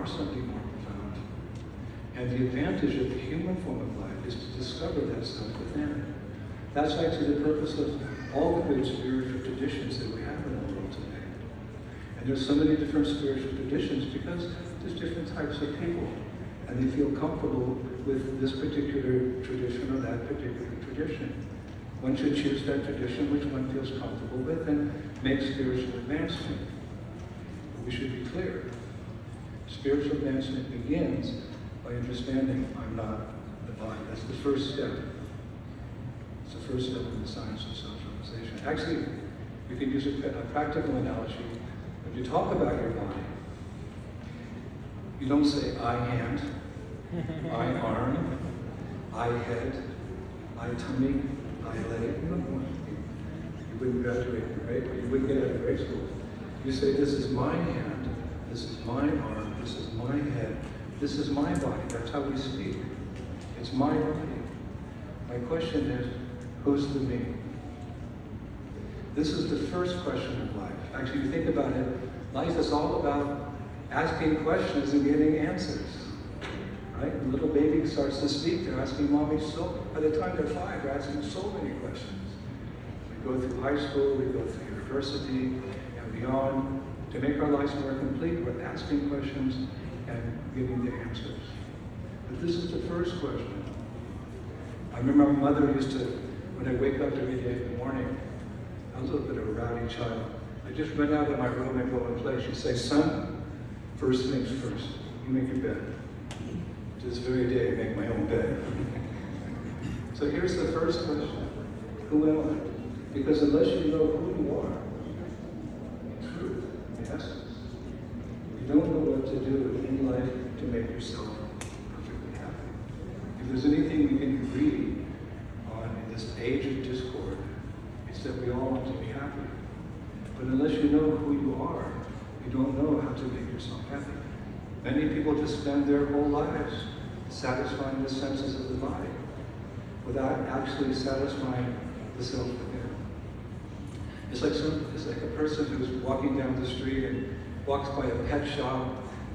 are something more profound. And the advantage of the human form of life is to discover that stuff within. That's actually the purpose of all the great spiritual traditions that we have in the world today. And there's so many different spiritual traditions because there's different types of people. And they feel comfortable with this particular tradition or that particular tradition. One should choose that tradition which one feels comfortable with and make spiritual advancement. But we should be clear. Spiritual advancement begins by understanding I'm not the body. That's the first step. It's the first step in the science of self-realization. Actually, you can use a practical analogy. When you talk about your body, you don't say I hand, I arm, I head, I tummy, I leg. You wouldn't graduate, right? You wouldn't get out of grade school. You say this is my hand, this is my arm, this is my head, this is my body. That's how we speak. It's my body. My question is, who's the me? This is the first question of life. Actually, if you think about it, life is all about asking questions and getting answers. Right? When a little baby starts to speak, they're asking mommy by the time they're 5, they're asking so many questions. We go through high school, we go through university, and beyond. To make our lives more complete, we're asking questions and giving the answers. But this is the first question. I remember my mother used to, when I wake up every day in the morning, I was a little bit of a rowdy child. I just run out of my room and go and play. She'd say, son, first things first, you make your bed. To this very day, I make my own bed. So here's the first question. Who am I? Because unless you know who you are, in truth, in essence, you don't know what to do in life to make yourself perfectly happy. If there's anything we can agree on in this age of discord, it's that we all want to be happy. But unless you know who you are, you don't know how to make yourself happy. Many people just spend their whole lives satisfying the senses of the body without actually satisfying the self within. It's like a person who's walking down the street and walks by a pet shop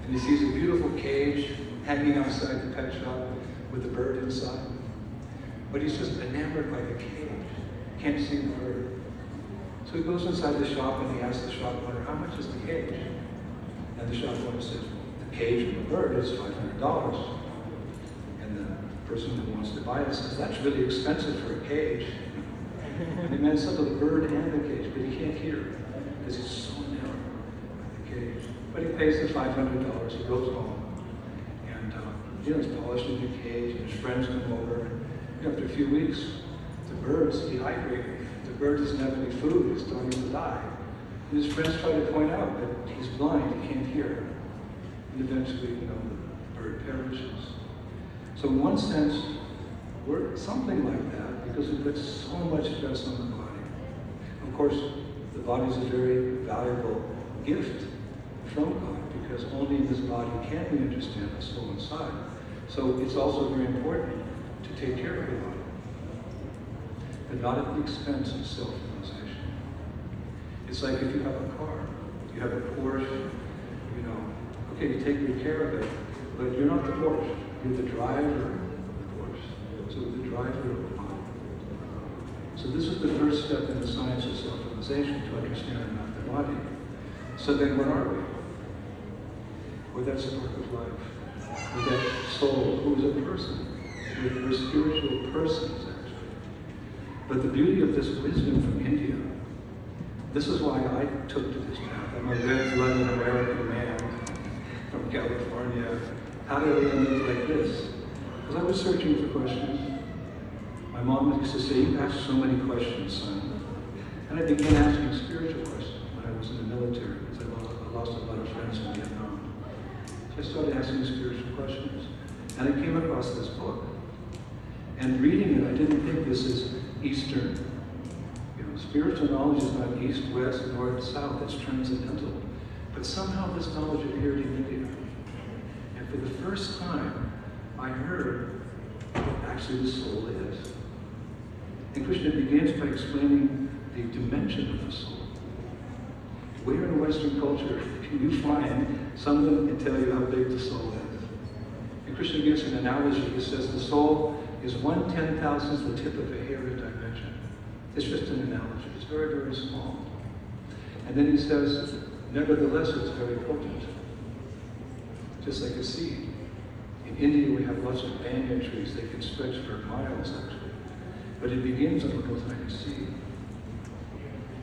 and he sees a beautiful cage hanging outside the pet shop with a bird inside. But he's just enamored by the cage, can't see the bird. So he goes inside the shop and he asks the shop owner, how much is the cage? And the shop owner says, the cage and the bird is $500. And the person who wants to buy it says, that's really expensive for a cage. And the man saw the bird and the cage, but he can't hear because he's so enamored by the cage. But he pays the $500, he goes home. And he's polishing the cage and his friends come over. And after a few weeks, the bird's dehydrated. The bird doesn't have any food, he's starting to die. And his friends try to point out that he's blind, he can't hear. And eventually, the bird perishes. So in one sense, we're something like that because we put so much stress on the body. Of course, the body is a very valuable gift from God because only in this body can we understand the soul inside. So it's also very important to take care of the body, but not at the expense of self-realization. It's like if you have a car, you have a Porsche, okay, you take good care of it, but you're not the Porsche, you're the driver of the Porsche. So the driver of the body. So this is the first step in the science of self-realization, to understand not the body. So then what are we? We're that spark of life. We're that soul who is a person. We're spiritual persons, actually. But the beauty of this wisdom from India, this is why I took to this path. I'm a red-blooded American man from California. How did I end up like this? Because I was searching for questions. My mom used to say, you ask so many questions, son. And I began asking spiritual questions when I was in the military, because I lost a lot of friends in Vietnam. So I started asking spiritual questions. And I came across this book. And reading it, I didn't think this is Eastern. Spiritual knowledge is not east, west, north, south, it's transcendental. But somehow this knowledge appeared in India. And for the first time, I heard what actually the soul is. And Krishna begins by explaining the dimension of the soul. where in Western culture can you find someone that can tell you how big the soul is? And Krishna gives an analogy. He says the soul is 1/10,000th the tip of a hair in dimension. It's just an analogy. It's very, very small. And then he says, nevertheless, it's very potent. Just like a seed. In India, we have lots of banyan trees. They can stretch for miles, actually. But it begins on a little tiny seed.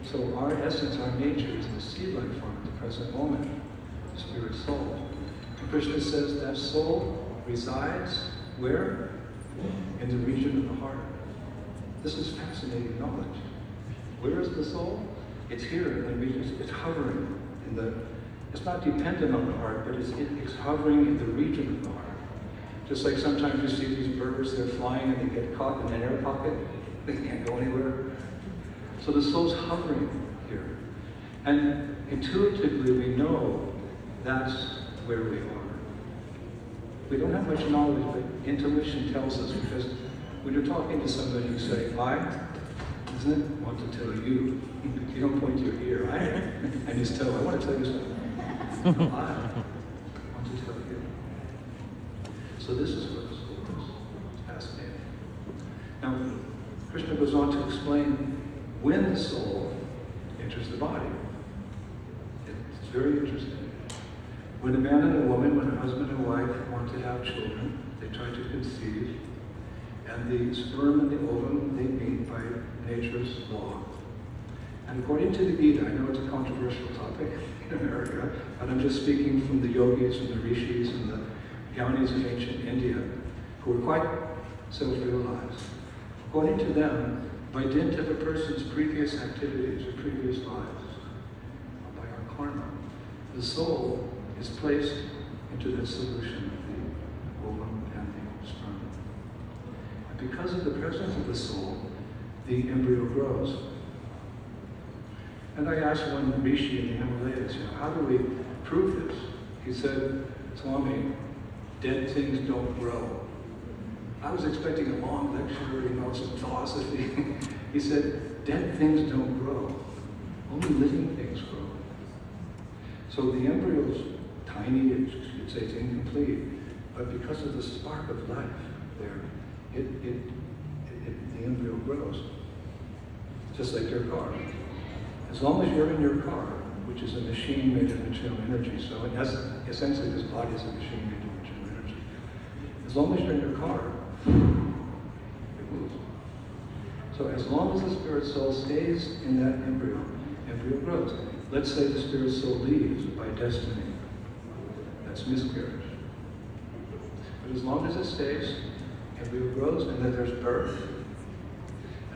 So our essence, our nature is the seed-like form at the present moment, the spirit soul. And Krishna says that soul resides where? In the region of the heart. This is fascinating knowledge. Where is the soul? It's here in the region. It's hovering in the. It's not dependent on the heart, but it's hovering in the region of the heart. Just like sometimes you see these birds, they're flying and they get caught in an air pocket. They can't go anywhere. So the soul's hovering here. And intuitively we know that's where we are. We don't have much knowledge, but intuition tells us, because when you're talking to somebody, you say, I, isn't it? Want to tell you. You don't point to your ear, I just tell, I want to tell you something. I want to tell you. So this is what the soul is. It's fascinating. Now, Krishna goes on to explain when the soul enters the body. It's very interesting. When a man and a woman, when a husband and wife want to have children, they try to conceive, and the sperm and the ovum, they meet by nature's law. And according to the Gita, I know it's a controversial topic in America, but I'm just speaking from the yogis and the rishis and the Gyanis of ancient India, who were quite self-realized. According to them, by dint of a person's previous activities or previous lives, by our karma, the soul is placed into that solution of the ovum and the sperm. And because of the presence of the soul, the embryo grows. And I asked one rishi in the Himalayas, how do we prove this? He said, Swami, dead things don't grow. I was expecting a long lecture, some philosophy. He said, dead things don't grow. Only living things grow. So the embryo's tiny, you'd say it's incomplete, but because of the spark of life there, the embryo grows. Just like your car. As long as you're in your car, which is a machine made of material energy, so essentially this body is a machine made of material energy. As long as you're in your car, it moves. So as long as the spirit soul stays in that embryo grows. Let's say the spirit soul leaves by destiny. That's miscarriage. But as long as it stays, embryo grows, and then there's birth.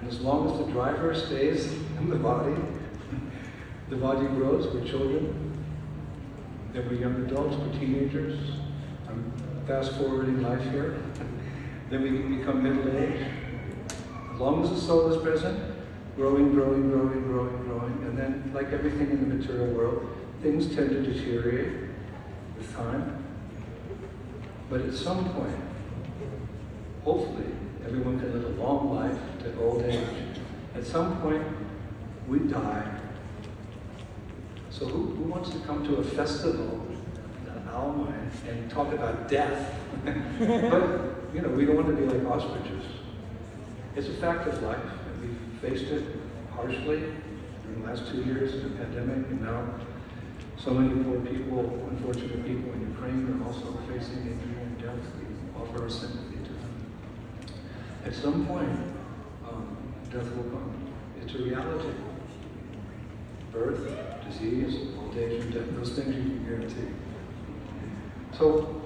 And as long as the driver stays in the body grows. We're children, then we're young adults, we're teenagers. I'm fast forwarding life here. Then we become middle age. As long as the soul is present, growing. And then, like everything in the material world, things tend to deteriorate with time. But at some point, hopefully, everyone can live a long life to old age. At some point, we die. So who wants to come to a festival in Alma and talk about death? But, we don't want to be like ostriches. It's a fact of life, and we've faced it harshly in the last 2 years of the pandemic, and now so many poor people, unfortunate people in Ukraine are also facing injury and death. We offer our sympathy to them. At some point, death will come. It's a reality. Birth, disease, old age, and death, those things you can guarantee. So,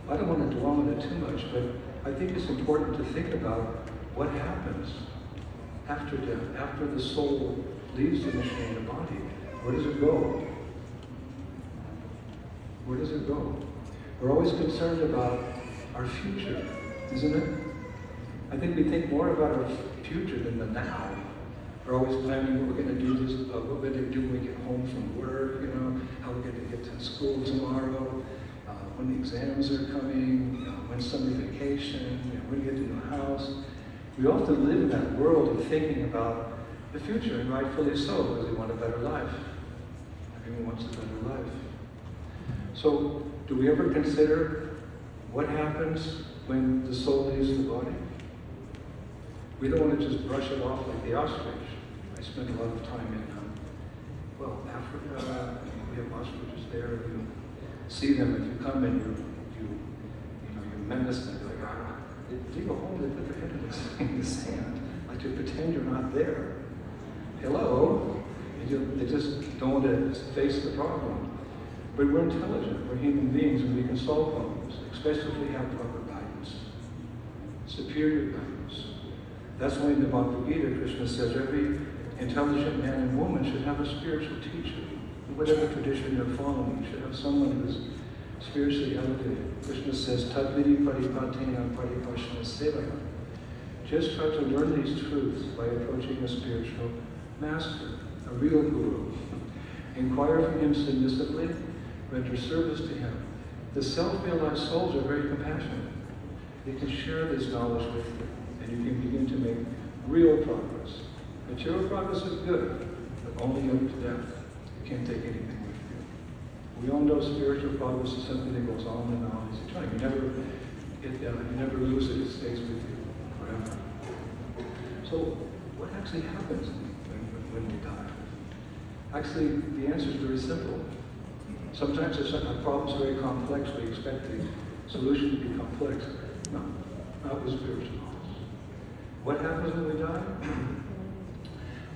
I don't want to dwell on it too much, but I think it's important to think about what happens after death, after the soul leaves the machine, the body. Where does it go? Where does it go? We're always concerned about our future, isn't it? I think we think more about our future than the now. We're always planning what we're going to do what we're going to do when we get home from work, how we're going to get to school tomorrow, when the exams are coming, when summer vacation, when we get to a new house. We often live in that world of thinking about the future, and rightfully so, because we want a better life. Everyone wants a better life. So, do we ever consider what happens when the soul leaves the body? We don't want to just brush it off like the ostrich. I spent a lot of time in, Africa. We have ostriches there. You see them if you come and you menace them. Like, they go home, they put their head in the sand, like to pretend you're not there. Hello? They just don't want to face the problem. But we're intelligent, we're human beings, and we can solve problems, especially if we have proper guidance, superior guidance. That's why in the Bhagavad Gita, Krishna says every intelligent man and woman should have a spiritual teacher. In whatever tradition you're following, you should have someone who's spiritually elevated. Krishna says, Tadvidi paripatena paripashna sevaya. Just try to learn these truths by approaching a spiritual master, a real guru. Inquire from him submissively, render service to him. The self-realized souls are very compassionate. They can share this knowledge with you, and you can begin to make real progress. Material progress is good, but only up to death. You can't take anything with you. We all know spiritual progress is something that goes on and on as eternal. You never lose it, it stays with you forever. So, what actually happens when we die? Actually, the answer is very simple. Sometimes if a problem is very complex, we expect the solution to be complex. No, not with spiritual knowledge. What happens when we die?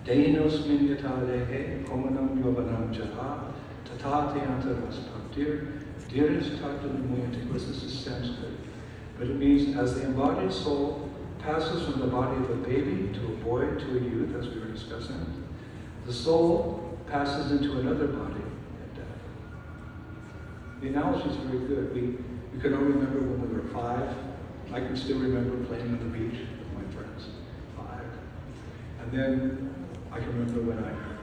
Dehinos minyata dehe, komanam yobanam jaha, tatate antaraspatir, diris tartanumuyanti. This is Sanskrit. But it means as the embodied soul passes from the body of a baby to a boy to a youth, as we were discussing, the soul passes into another body at death. The analogy is very good. We can all remember when we were 5. I can still remember playing on the beach with my friends, 5. And then I can remember when I'm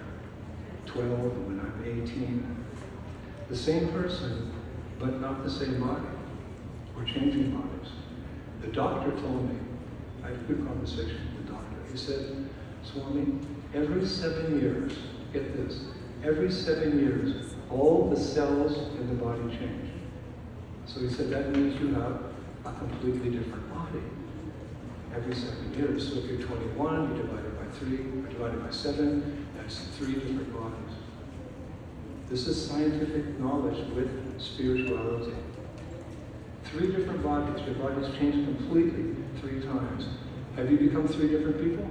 12 and when I'm 18. The same person, but not the same body. We're changing bodies. The doctor told me, I had a good conversation with the doctor. He said, Swami, every 7 years, get this, every 7 years, all the cells in the body change. So he said, that means you have a completely different body every 7 years. So if you're 21, you divide it by 3, or divide it by 7, that's 3 different bodies. This is scientific knowledge with spirituality. 3 different bodies. Your body's changed completely 3 times. Have you become 3 different people?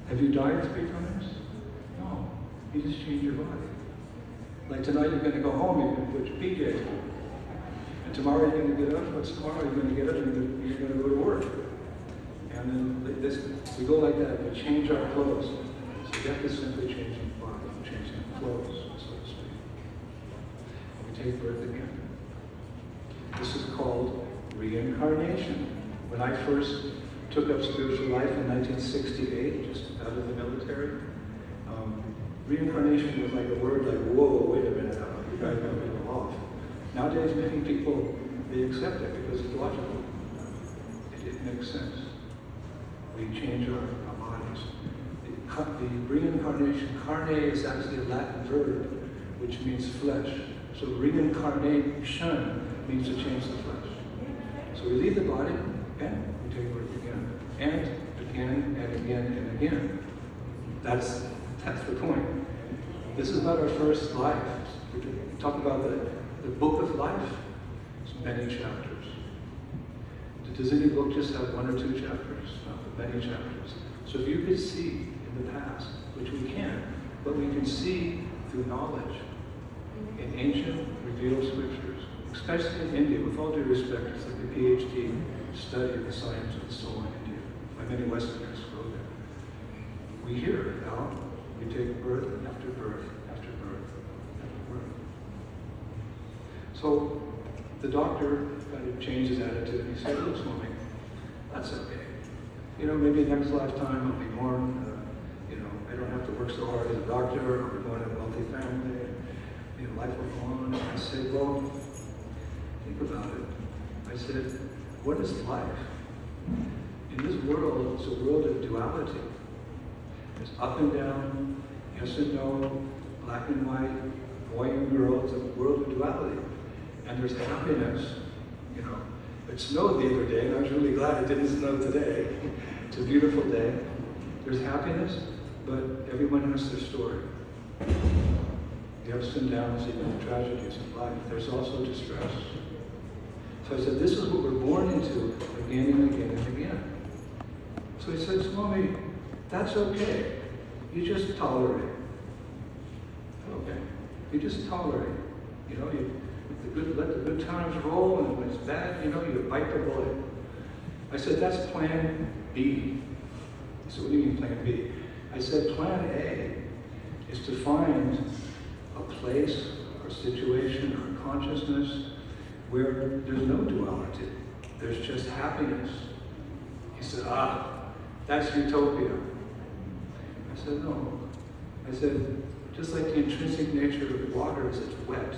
Have you died 3 times? No. You just changed your body. Like tonight you're going to go home, you're going to put your PJs on. And tomorrow you're going to get up. What's tomorrow? You're going to get up and you're going to go to work. And then we go like that. We change our clothes. So death is simply changing the body, changing clothes, so to speak. And we take birth again. This is called reincarnation. When I first took up spiritual life in 1968, just out of the military, reincarnation was like a word like, whoa, wait a minute, you guys got me off. Nowadays, many people, they accept it because it's logical. It makes sense. We change our bodies. The reincarnation, carne is actually a Latin verb, which means flesh. So reincarnation means to change the flesh. So we leave the body, and we take birth again, and again, and again, and again. That's the point. This is not our first life. We talk about the book of life. It's many chapters. Does any book just have 1 or 2 chapters? No, many chapters. So if you could see in the past, which we can't, but we can see through knowledge in ancient revealed scriptures, especially in India, with all due respect, it's like a PhD study of the science of the soul in India. By many Westerners go there. We hear it now. We take birth after birth after birth after birth. So the doctor kind of changed his attitude. He said, look, Swami, that's okay. Maybe next lifetime I'll be born, I don't have to work so hard as a doctor, I'll be born in a wealthy family, life will go on. And I said, well, think about it. I said, what is life? In this world, it's a world of duality. It's up and down, yes and no, black and white, boy and girl. It's a world of duality. And there's happiness, you know. It snowed the other day, and I was really glad it didn't snow today. It's a beautiful day. There's happiness, but everyone has their story. The ups and downs, even the tragedies of life. There's also distress. So I said, this is what we're born into again and again and again. So he said, Swami, that's okay. You just tolerate. Okay. You just tolerate. You know, let the good times roll, and when it's bad, you know, you bite the bullet. I said, that's plan B. He said, what do you mean plan B? I said, plan A is to find a place or situation or consciousness where there's no duality. There's just happiness. He said, that's utopia. I said, no. I said, just like the intrinsic nature of water is it's wet.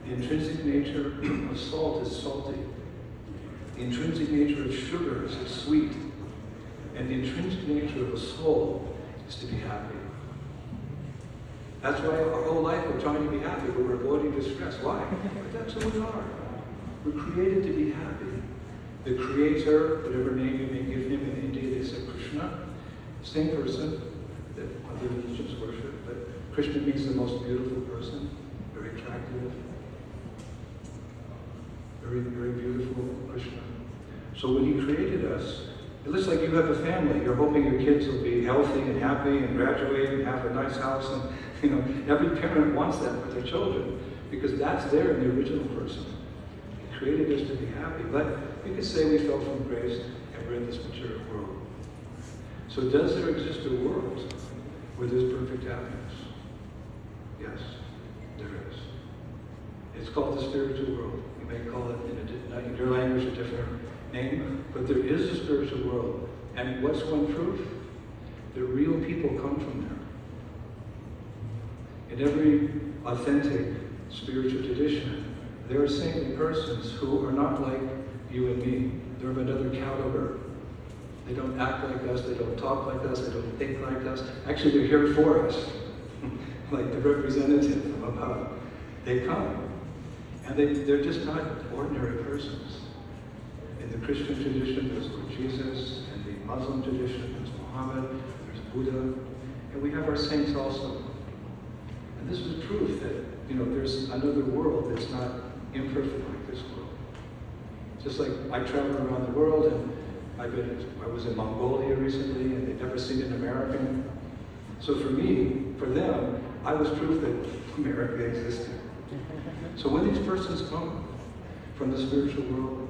The intrinsic nature of salt is salty. The intrinsic nature of sugar is it's sweet. And the intrinsic nature of a soul is to be happy. That's why our whole life we're trying to be happy, but we're avoiding distress. Why? But that's who we are. We're created to be happy. The Creator, whatever name you may give him, in India they say Krishna, same person that other religions worship, but Krishna means the most beautiful person, very attractive, very, very beautiful Krishna. So when he created us, it looks like you have a family. You're hoping your kids will be healthy and happy and graduate and have a nice house. And, you know, every parent wants that for their children because that's there in the original person. He created us to be happy. But you could say we fell from grace and we're in this material world. So does there exist a world where there's perfect happiness? Yes, there is. It's called the spiritual world. You may call it in your language a different name, but there is a spiritual world. And what's one proof? The real people come from there. In every authentic spiritual tradition, there are saintly persons who are not like you and me. They're of another caliber. They don't act like us, they don't talk like us, they don't think like us. Actually, they're here for us, like the representative from above. They come, and they're just not ordinary persons. In the Christian tradition, there's Lord Jesus. In the Muslim tradition, there's Muhammad, there's Buddha, and we have our saints also. And this is proof that, you know, there's another world that's not imperfect like this world. Just like I travel around the world, and I was in Mongolia recently, and they'd never seen an American. So for me, for them, I was proof that America existed. So when these persons come from the spiritual world,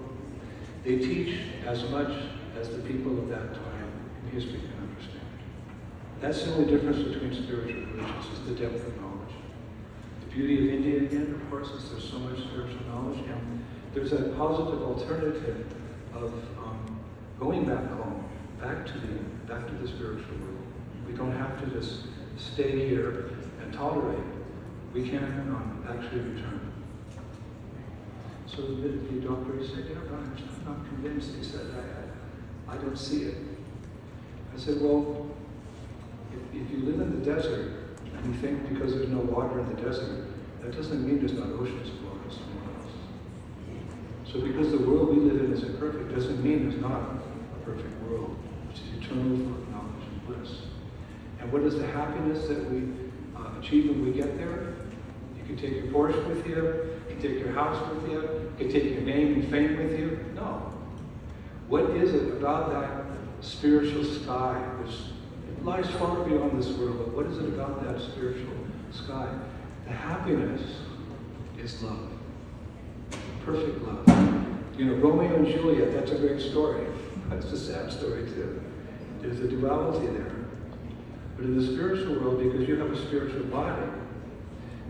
they teach as much as the people of that time in history can understand. That's the only difference between spiritual religions, is the depth of knowledge. The beauty of India, again, of course, is there's so much spiritual knowledge, and there's a positive alternative of going back home, back to the spiritual world. We don't have to just stay here and tolerate. We can actually return. So the doctor said, you know, I'm not convinced. He said, I don't see it. I said, well, if you live in the desert and you think because there's no water in the desert, that doesn't mean there's not oceans of water somewhere else. So because the world we live in is imperfect doesn't mean there's not a perfect world, which is eternal full of knowledge and bliss. And what is the happiness that we achieve when we get there? You can take your Porsche with you, you can take your house with you, you can take your name and fame with you. No. What is it about that spiritual sky, which lies far beyond this world, but what is it about that spiritual sky? The happiness is love. Perfect love. You know, Romeo and Juliet, that's a great story. That's a sad story too. There's a duality there. But in the spiritual world, because you have a spiritual body,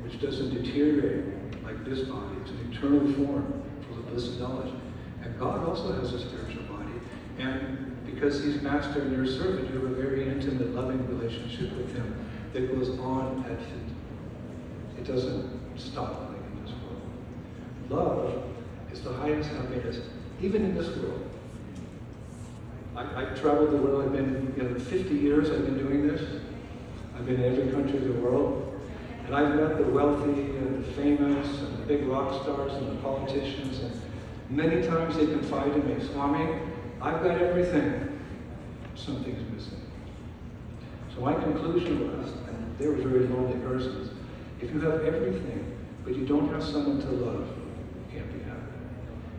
which doesn't deteriorate like this body, it's an eternal form full of bliss and knowledge. And God also has a spiritual body. And because he's master and your servant, you have a very intimate, loving relationship with him that goes on at infinitum. It doesn't stop like in this world. Love is the highest happiness, even in this world. I've traveled the world. I've been, 50 years I've been doing this. I've been in every country of the world. And I've met the wealthy and the famous and the big rock stars and the politicians, and many times they confide in me, Swami, I've got everything. Something's missing. So my conclusion was, and they were very lonely persons, if you have everything, but you don't have someone to love, you can't be happy.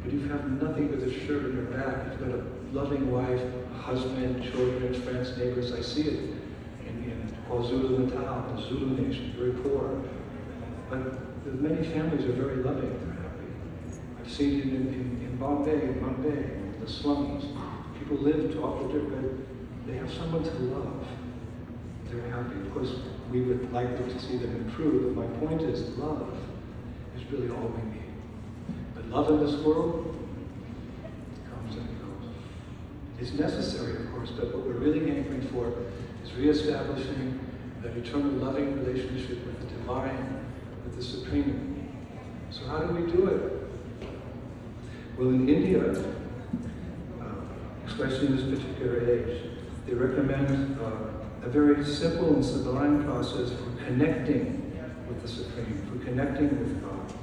But if you have nothing but a shirt on your back, you've got a loving wife, husband, children, friends, neighbors, I see it in Yasoda-dulal, the Zulu nation, very poor. But the many families are very loving, they're happy. I've seen it in Bombay, in Mumbai, the slums. People live to off the but they have someone to love. They're happy. Of course, we would like them to see them improve, but my point is love is really all we need. But love in this world comes and goes. It's necessary, of course, but what we're really aiming for is reestablishing that eternal loving relationship with the divine, with the supreme. So how do we do it? Well, in India, especially in this particular age, they recommend a very simple and sublime process for connecting with the Supreme, for connecting with God.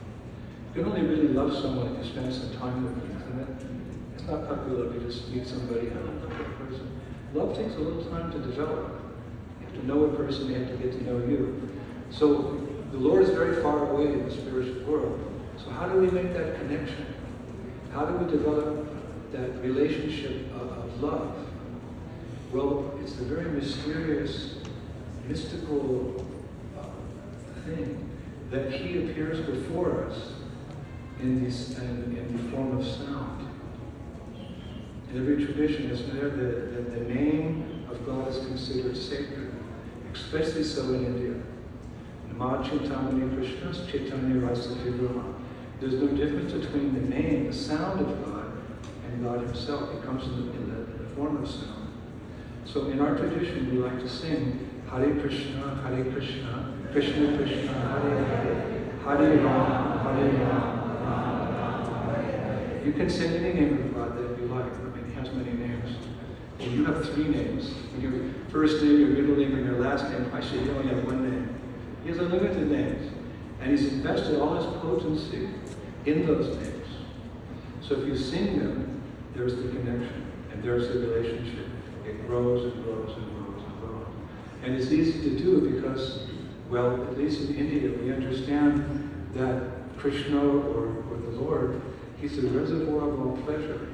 You can only really love someone if you spend some time with them, isn't it? It's not popular if you just meet somebody and love that person. Love takes a little time to develop. You have to know a person, they have to get to know you. So the Lord is very far away in the spiritual world. So how do we make that connection? How do we develop that relationship of love? Well, it's a very mysterious, mystical thing that He appears before us in the form of sound. In every tradition, isn't there, that the name of God is considered sacred, especially so in India. There's no difference between the name, the sound of God, and God Himself. He comes in the form of sound. So in our tradition, we like to sing Hare Krishna, Krishna Krishna, Hare Hare, Hare Rama, Hare Rama, Rama Hare. You can sing any name of God that you like. I mean, He has many names. Well, you have 3 names. Your first name, your middle name, and your last name. Actually, you only have 1 name. He has unlimited names. And He's invested all His potency in those names. So if you sing them, there's the connection, and there's the relationship. It grows and grows and grows and grows. And it's easy to do because, well, at least in India, we understand that Krishna or the Lord, He's the reservoir of all pleasure.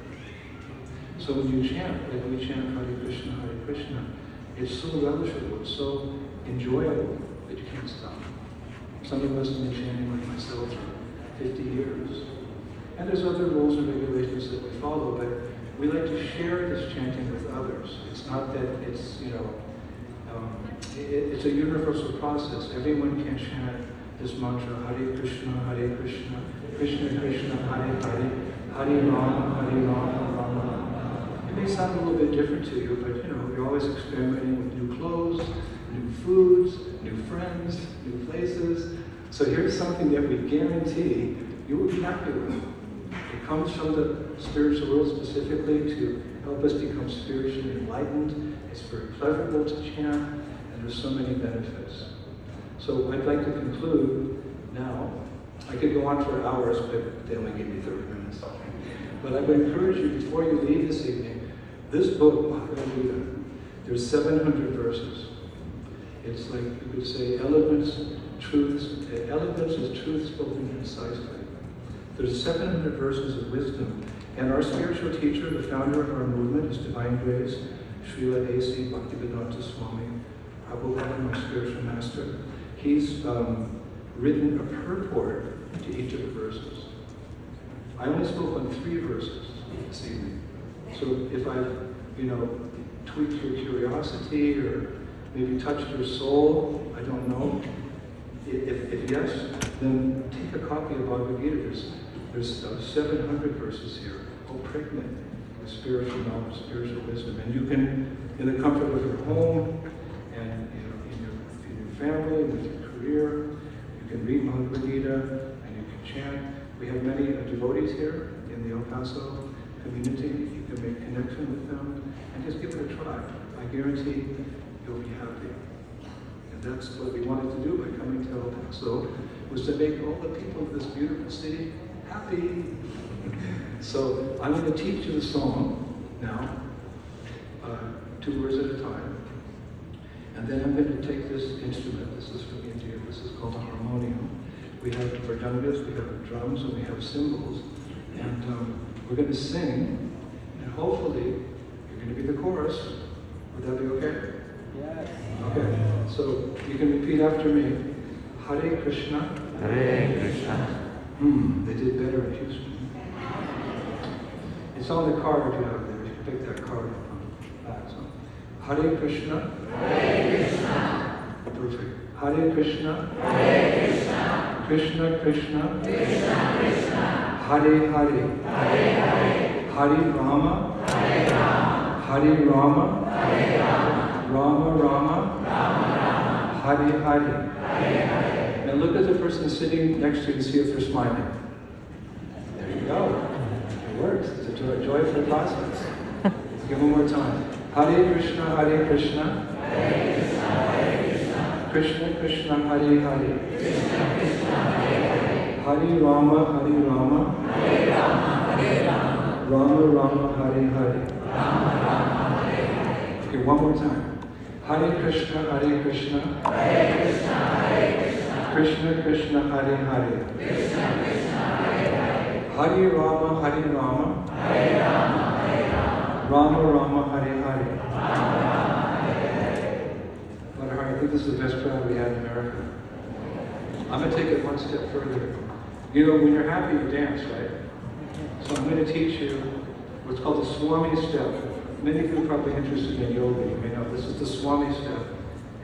So when you chant, like we chant Hare Krishna, it's so relishable, it's so enjoyable that you can't stop. Some of us have been chanting like myself for 50 years. And there's other rules and regulations that we follow, but we like to share this chanting with others. It's not that it's, it's a universal process. Everyone can chant this mantra, Hare Krishna, Krishna Krishna, Hare Hare, Hare Rama, Rama Rama. It may sound a little bit different to you, but you're always experimenting with new clothes, new foods, new friends, new places. So here's something that we guarantee you will be happy with. It comes from the spiritual world specifically to help us become spiritually enlightened. It's very pleasurable to chant, and there's so many benefits. So I'd like to conclude now. I could go on for hours, but they only gave me 30 minutes. But I would encourage you, before you leave this evening, this book, Hallelujah, there's 700 verses. It's like you could say eloquence is truth spoken concisely. There's 700 verses of wisdom. And our spiritual teacher, the founder of our movement, His Divine Grace, Srila A.C. Bhaktivedanta Swami, Prabhupada, my spiritual master, he's written a purport to each of the verses. I only spoke on 3 verses this evening. So if I've, tweaked your curiosity or maybe touched your soul, I don't know. If yes, then take a copy of Bhagavad Gita. There's 700 verses here, all pregnant with spiritual knowledge, spiritual wisdom. And you can, in the comfort of your home and in your family, with your career, you can read Bhagavad Gita and you can chant. We have many devotees here in the El Paso community. You can make connection with them and just give it a try. I guarantee you'll be happy. And that's what we wanted to do by coming to El Paso, was to make all the people of this beautiful city happy. So I'm going to teach you the song now, 2 words at a time. And then I'm going to take this instrument. This is from India. This is called a harmonium. We have mridangas, we have drums, and we have cymbals. And we're going to sing, and hopefully you're going to be the chorus. Would that be okay? Yes. Okay. So you can repeat after me. Hare Krishna. Hare Krishna. They did better in Houston. It's on the card you have there. You can pick that card up on the back. So, Hare Krishna. Hare Krishna. Perfect. Hare Krishna. Hare Krishna. Krishna Krishna. Krishna Krishna. Hare Hare. Hare Hare. Hare Rama. Hare Rama. Hare Rama. Hare Rama. Rama Rama. Rama Rama. Hare Hare. Hare Hare. Now look at the person sitting next to you and see if they're smiling. There you go. It works. It's a joyful process. Let's give one more time. Hare Krishna, Hare Krishna. Hare Krishna, Hare Krishna. Krishna Krishna, Hare Hare. Krishna Krishna, Hare Hare. Hare Rama, Hare Rama. Hare Rama, Hare Rama. Rama Rama, Hare Hare. Rama Rama, Hare Hare. Okay, one more time. Hare Krishna, Hare Krishna. Hare Krishna, Hare Krishna. Krishna Krishna, Hare Hare. Krishna Krishna, Hare Hare. Hare Rama, Hare Rama. Hare Rama, Hare Rama. Rama Rama, Hare Hare. Rama Rama, Hare Hare. I think this is the best crowd we had in America. I'm going to take it one step further. You know, when you're happy, you dance, right? So I'm going to teach you what's called the Swami Step. Many of you are probably interested in yoga. You may know this is the Swami Step.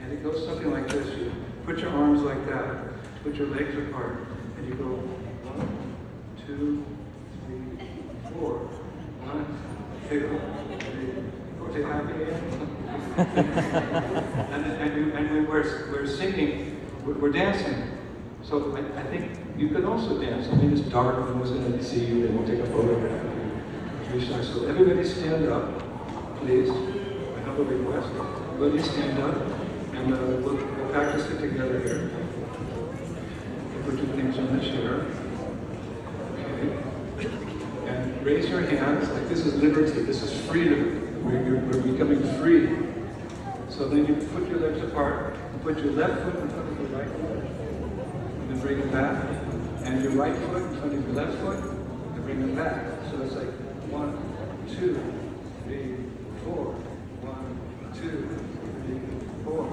And it goes something like this. You put your arms like that, put your legs apart, and you go 1, 2, 3, 4. 1, 2, 3, 4. Say happy and when we're singing, we're dancing. So I think you can also dance. I mean, it's dark, no one's going to see you, they won't take a photograph of you. So everybody stand up, please. I have a request. Everybody stand up, and we'll practice it together here. We'll put your things on the chair. Okay. And raise your hands, like this is liberty, this is freedom. We're becoming free. So then you put your legs apart, put your left foot in front of your right foot, and then bring it back, and your right foot in front of your left foot, and bring it back. So it's like 1, 2, 3, 4. 1, 2, 3, 4. 1,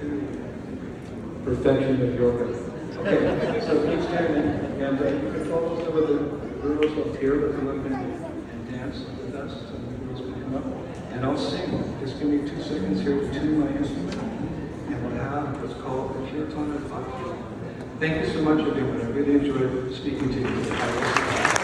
2. Perfection of yoga. Okay, so keep standing, and you can follow some of the girls up here that come up and dance with us. Some of the girls can come up, and I'll sing. Just give me 2 seconds here to tune my instrument, and we'll have what's called the Kirtana Bhakti. Thank you so much, everyone. I really enjoyed speaking to you.